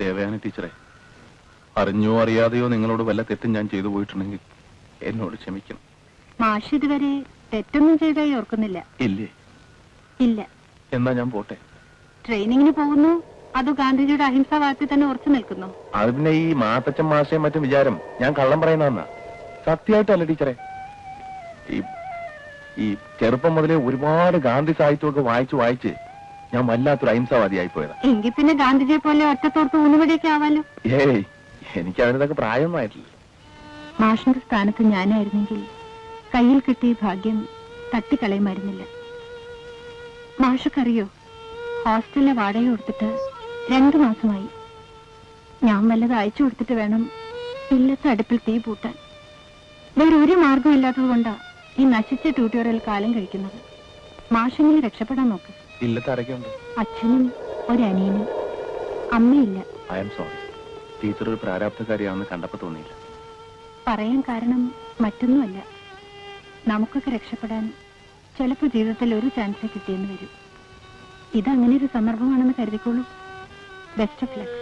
ദേവയാനി ടീച്ചറെ, അറിഞ്ഞോ അറിയാതെയോ നിങ്ങളോട് വല്ല തെറ്റും ഞാൻ ചെയ്തു പോയിട്ടുണ്ടെങ്കിൽ എന്നോട് ക്ഷമിക്കണം. മാഷ് ഇതുവരെ തെറ്റൊന്നും ചെയ്തായി ഓർക്കുന്നില്ല. ഇല്ലേ? ഇല്ല. എന്നാ ഞാൻ പോട്ടെ. ട്രെയിനിങ്ങിന് പോകുന്നു, അതോ ഗാന്ധിജിയുടെ അഹിംസാവാദത്തിൽ തന്നെ ഉറച്ചു നിൽക്കുന്നു? അത് പിന്നെ ഈ മാത്തച്ഛൻ മാഷയും മറ്റും വിചാരം ഞാൻ കള്ളം പറയുന്നതെന്നാ. സത്യമായിട്ടല്ല ടീച്ചറെ. ഈ ചെറുപ്പം മുതലേ ഒരുപാട് ഗാന്ധി സാഹിത്യമൊക്കെ വായിച്ച് ഞാൻ വല്ലാത്തൊരു അഹിംസാവാദിയായി പോയതാ. എങ്കിൽ പിന്നെ ഗാന്ധിജിയെ പോലെ ഒറ്റത്തോർത്ത് ഊന്നുവടിയൊക്കെ ആവാലോ. ഏയ്, എനിക്ക് അതിനൊക്കെ പ്രായമൊന്നും ആയിട്ടില്ല. മാഷിന്റെ സ്ഥാനത്ത് ഞാനായിരുന്നെങ്കിൽ കയ്യിൽ കിട്ടിയ ഭാഗ്യം തട്ടിക്കളയുമായിരുന്നില്ല. മാഷക്കറിയോ, ഹോസ്റ്റലിലെ വാടക കൊടുത്തിട്ട് 2 മാസമായി. ഞാൻ വല്ലത് അയച്ചു കൊടുത്തിട്ട് വേണം ഇല്ലത്തെ അടുപ്പിൽ തീ പൂട്ടാൻ. വേറെ ഒരു മാർഗം ഇല്ലാത്തത് കൊണ്ടാ ഈ നശിച്ച ട്യൂട്ടോറിയൽ കാലം കഴിക്കുന്നത്. മാഷെങ്കിലും രക്ഷപ്പെടാൻ നോക്ക്. ഇല്ലത്തെ ആരൊക്കെയുണ്ട്? അച്ഛനും ഒരനിയനും. അമ്മയില്ല. I am sorry. ടീച്ചർ ഒരു പ്രാരാബ്ധക്കാരിയാണെന്ന് കണ്ടപ്പോ തോന്നിയില്ല. പറയാൻ കാരണം മറ്റൊന്നുമല്ല, നമുക്കൊക്കെ രക്ഷപ്പെടാൻ ചിലപ്പോൾ ജീവിതത്തിൽ ഒരു ചാൻസ് കിട്ടിയെന്ന് വരും. ഇതങ്ങനെ ഒരു സന്ദർഭമാണെന്ന് കരുതിക്കോളൂ. Best of luck.